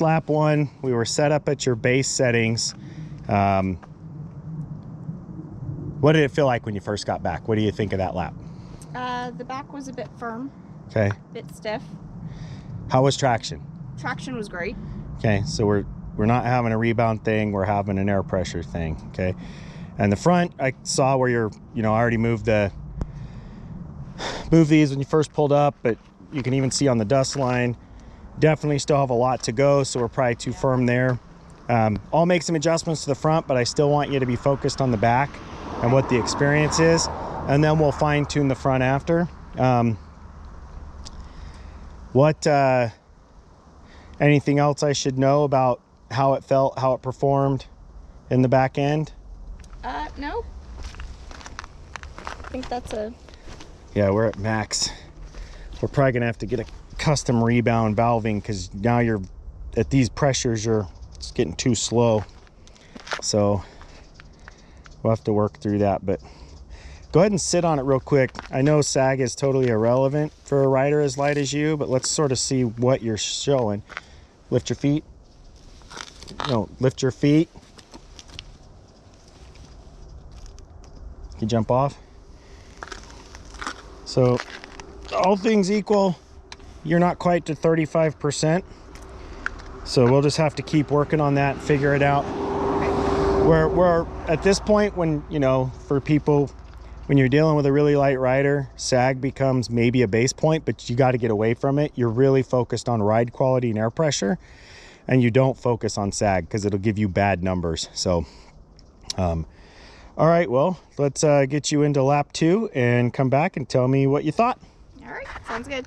Lap 1, we were set up at your base settings. What did it feel like when you first got back? What do you think of that lap? The back was a bit firm. Okay. A bit stiff. How was traction? Traction was great. Okay, so we're not having a rebound thing, we're having an air pressure thing. Okay. And the front, I saw where you're, I already moved these when you first pulled up, but you can even see on the dust line, definitely still have a lot to go, so we're probably too firm there. I'll make some adjustments to the front, but I still want you to be focused on the back and what the experience is, and then we'll fine tune the front after. Anything else I should know about how it felt, how it performed in the back end? No. I think that's a... Yeah, we're at max. We're probably gonna have to get a custom rebound valving, because now you're at these pressures, it's getting too slow. So we'll have to work through that, but go ahead and sit on it real quick. I know sag is totally irrelevant for a rider as light as you, but let's sort of see what you're showing. Lift your feet. No, lift your feet. You jump off. So all things equal, you're not quite to 35%. So we'll just have to keep working on that and figure it out. We're at this point when, for people, when you're dealing with a really light rider, sag becomes maybe a base point, but you got to get away from it. You're really focused on ride quality and air pressure, and you don't focus on sag because it'll give you bad numbers. So, all right, well, let's get you into lap 2 and come back and tell me what you thought. All right, sounds good.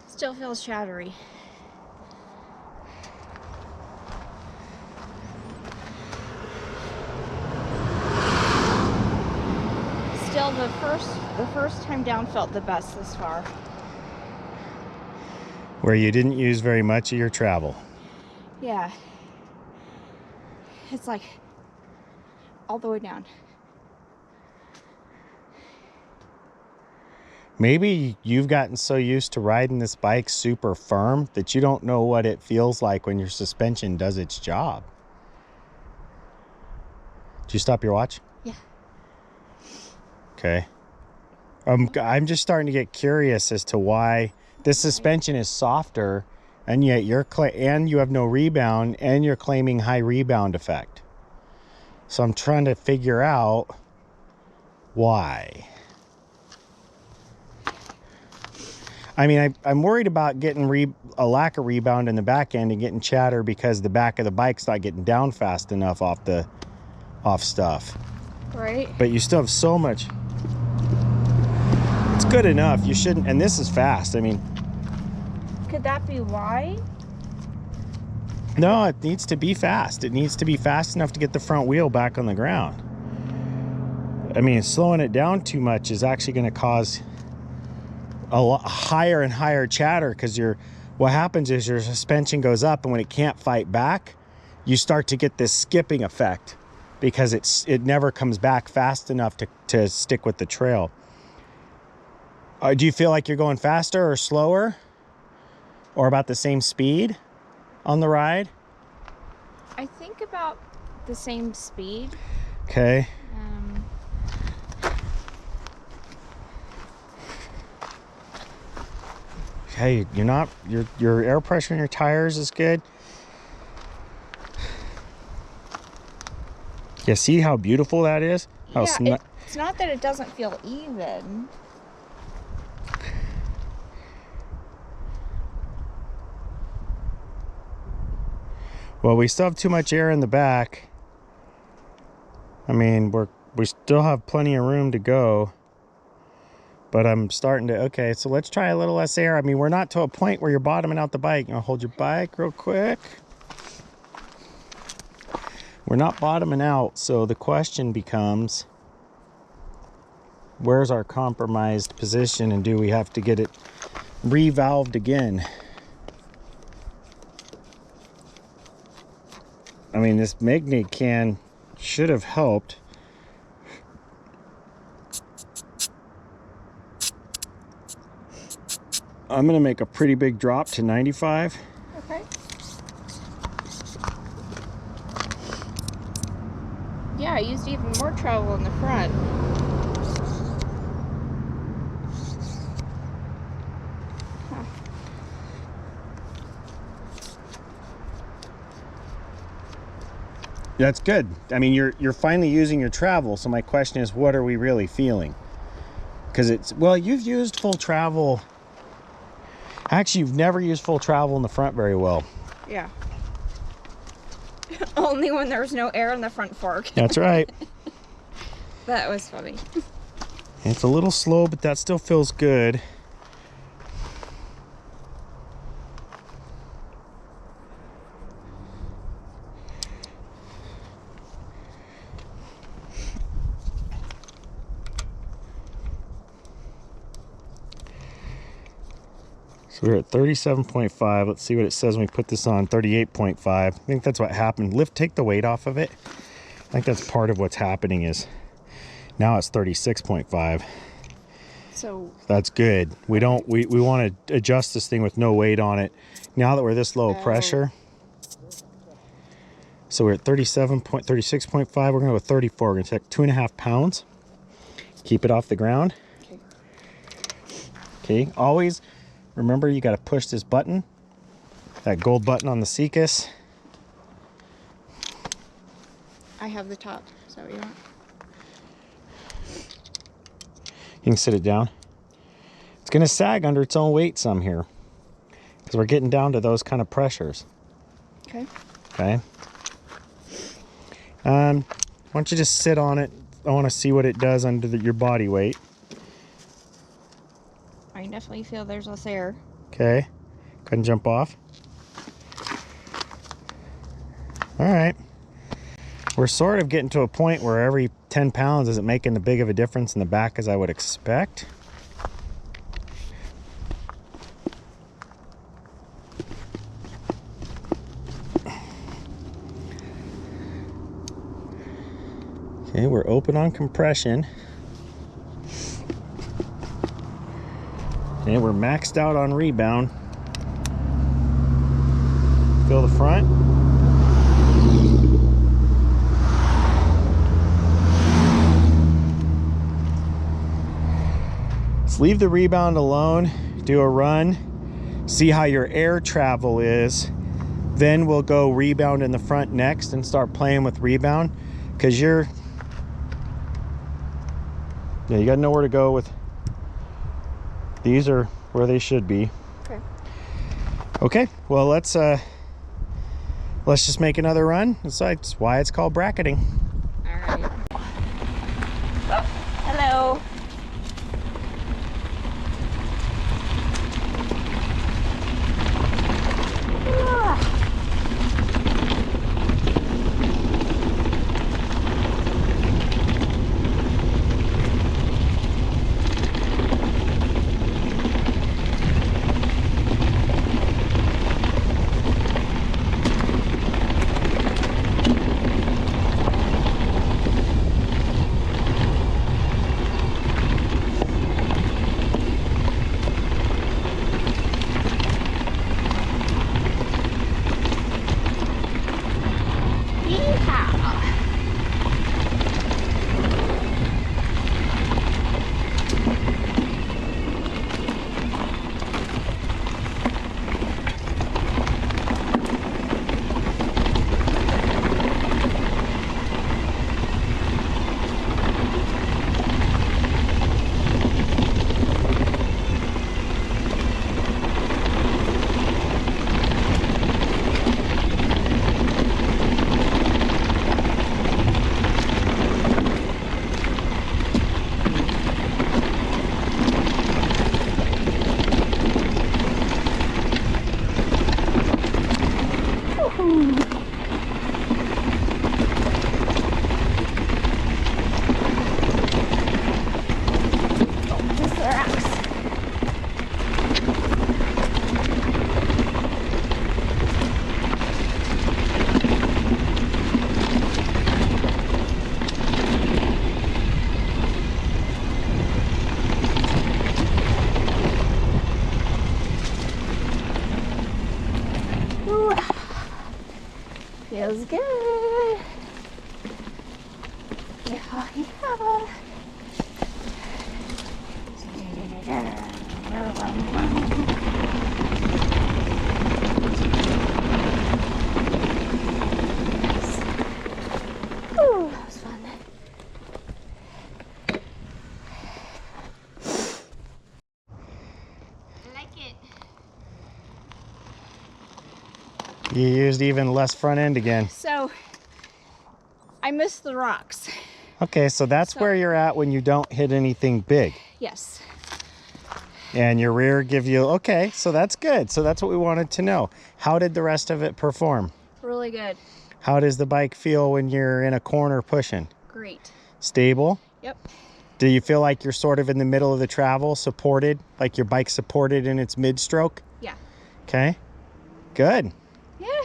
Still feels chattery. Still, the first time down felt the best this far. Where you didn't use very much of your travel. Yeah. It's like all the way down. Maybe you've gotten so used to riding this bike super firm that you don't know what it feels like when your suspension does its job. Did you stop your watch? Yeah. Okay. I'm just starting to get curious as to why this suspension is softer, and yet you have no rebound, and you're claiming high rebound effect. So I'm trying to figure out why. I mean, I'm worried about getting a lack of rebound in the back end and getting chatter because the back of the bike's not getting down fast enough off stuff. Right. But you still have so much. It's good enough. You shouldn't, and this is fast. I mean, could that be why? No, it needs to be fast. It needs to be fast enough to get the front wheel back on the ground. I mean, slowing it down too much is actually going to cause a lot higher and higher chatter, because what happens is your suspension goes up, and when it can't fight back, you start to get this skipping effect because it never comes back fast enough to stick with the trail. Do you feel like you're going faster or slower, or about the same speed on the ride? I think about the same speed. Okay. Hey, your air pressure in your tires is good. Yeah, see how beautiful that is? How it's not that it doesn't feel even. Well, we still have too much air in the back. I mean, we still have plenty of room to go. But I'm starting to, okay, so let's try a little less air. I mean, we're not to a point where you're bottoming out the bike. I'll hold your bike real quick. We're not bottoming out, so the question becomes, where's our compromised position, and do we have to get it revalved again? I mean, this magnet can should have helped. I'm gonna make a pretty big drop to 95. Okay. Yeah, I used even more travel in the front. Huh. That's good. I mean, you're finally using your travel. So my question is, what are we really feeling? Because it's, well, you've used full travel. Actually, you've never used full travel in the front very well. Yeah. Only when there was no air in the front fork. That's right. That was funny. It's a little slow, but that still feels good. So we're at 37.5. Let's see what it says when we put this on. 38.5. I think that's what happened. Take the weight off of it. I think that's part of what's happening is now it's 36.5. So that's good. We want to adjust this thing with no weight on it. Now that we're this low pressure. So we're at 36.5. We're going to go with 34. We're going to take 2.5 pounds. Keep it off the ground. Okay. Always remember, you got to push this button, that gold button on the Seacus. I have the top. Is that what you want? You can sit it down. It's going to sag under its own weight some here because we're getting down to those kind of pressures. Okay. Okay. Why don't you just sit on it? I want to see what it does under your body weight. I can definitely feel there's less air. Okay. Go ahead and jump off. All right. We're sort of getting to a point where every 10 pounds isn't making as big of a difference in the back as I would expect. Okay, we're open on compression. Okay, we're maxed out on rebound. Feel the front. Let's leave the rebound alone, do a run, see how your air travel is. Then we'll go rebound in the front next and start playing with rebound, because you got nowhere to go with. These are where they should be. Okay. Okay, well, let's just make another run. That's why it's called bracketing. All right. Hello. Feels good. Ooh, that was fun. I like it. You used even less front end again. So, I missed the rocks. Okay, so that's where you're at when you don't hit anything big. Yes. And your rear give you, okay, so that's good. So that's what we wanted to know. How did the rest of it perform? Really good. How does the bike feel when you're in a corner pushing? Great. Stable? Yep. Do you feel like you're sort of in the middle of the travel, supported, like your bike's supported in its mid-stroke? Yeah. Okay, good. Yeah.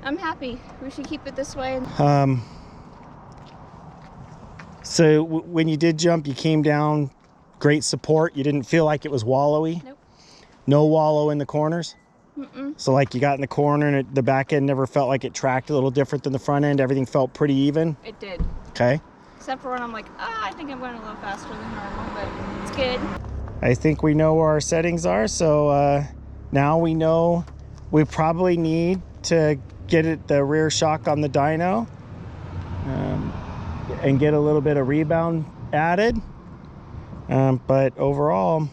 I'm happy. We should keep it this way. So when you did jump, you came down, great support. You didn't feel like it was wallowy? Nope. No wallow in the corners? Mm-mm. So like you got in the corner and the back end never felt like it tracked a little different than the front end? Everything felt pretty even? It did. Okay. Except for when I'm like, I think I'm going a little faster than normal, but it's good. I think we know where our settings are, so now we know we probably need to get the rear shock on the dyno and get a little bit of rebound added. But overall,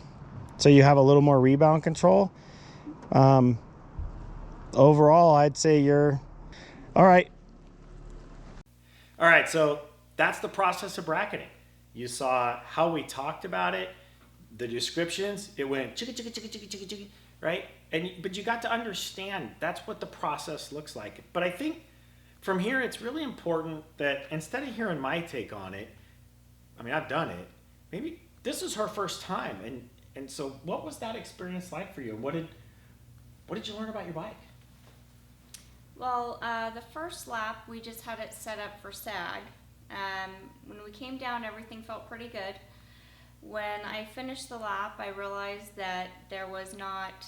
so you have a little more rebound control. Overall, I'd say you're all right. All right, so that's the process of bracketing. You saw how we talked about it, the descriptions. It went chicka chicka chicka chicka chicka chicka, right? But you got to understand that's what the process looks like. But I think from here, it's really important that instead of hearing my take on it, I mean, I've done it. Maybe this is her first time, and so what was that experience like for you? What did you learn about your bike? Well, the first lap, we just had it set up for sag. When we came down, everything felt pretty good. When I finished the lap, I realized that there was not,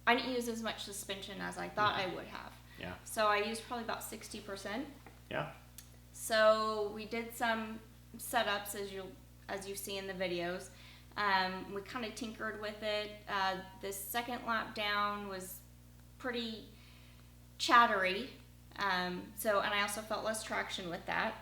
I didn't use as much suspension as I thought I would have. Yeah. So I used probably about 60%. Yeah. So we did some setups as you see in the videos. We kind of tinkered with it. The second lap down was pretty chattery. And I also felt less traction with that.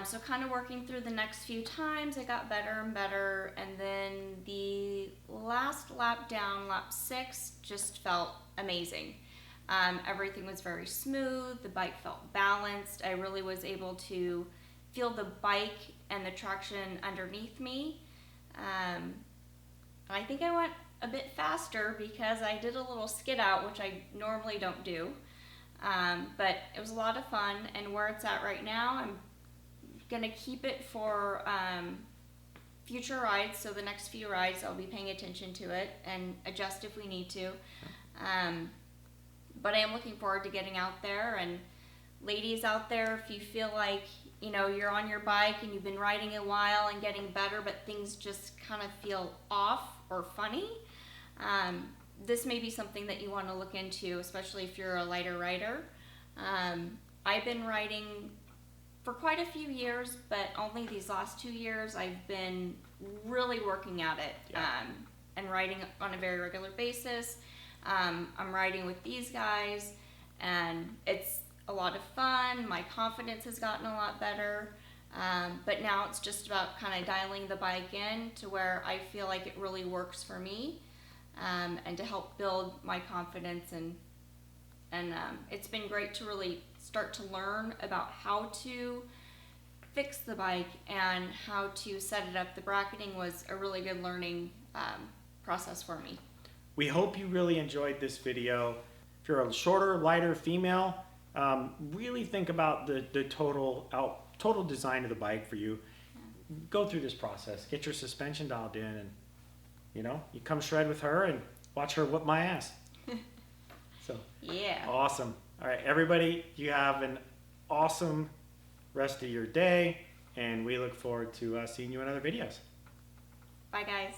So kind of working through the next few times, it got better and better. And then the last lap down, lap 6, just felt amazing. Everything was very smooth. The bike felt balanced. I really was able to feel the bike and the traction underneath me. I think I went a bit faster because I did a little skid out, which I normally don't do. But it was a lot of fun, and where it's at right now, I'm gonna keep it for future rides. So the next few rides, I'll be paying attention to it and adjust if we need to. But I am looking forward to getting out there. And ladies out there, if you feel like you're on your bike and you've been riding a while and getting better, but things just kind of feel off or funny, this may be something that you want to look into, especially if you're a lighter rider. I've been riding for quite a few years, but only these last 2 years I've been really working at it. Yeah. And riding on a very regular basis. I'm riding with these guys, and it's a lot of fun. My confidence has gotten a lot better. But now it's just about kind of dialing the bike in to where I feel like it really works for me, and to help build my confidence. And it's been great to really start to learn about how to fix the bike and how to set it up. The bracketing was a really good learning process for me. We hope you really enjoyed this video. If you're a shorter, lighter female, really think about the total design of the bike for you. Go through this process. Get your suspension dialed in, and you come shred with her and watch her whip my ass. So Yeah. awesome. All right, everybody, you have an awesome rest of your day, and we look forward to seeing you in other videos. Bye, guys.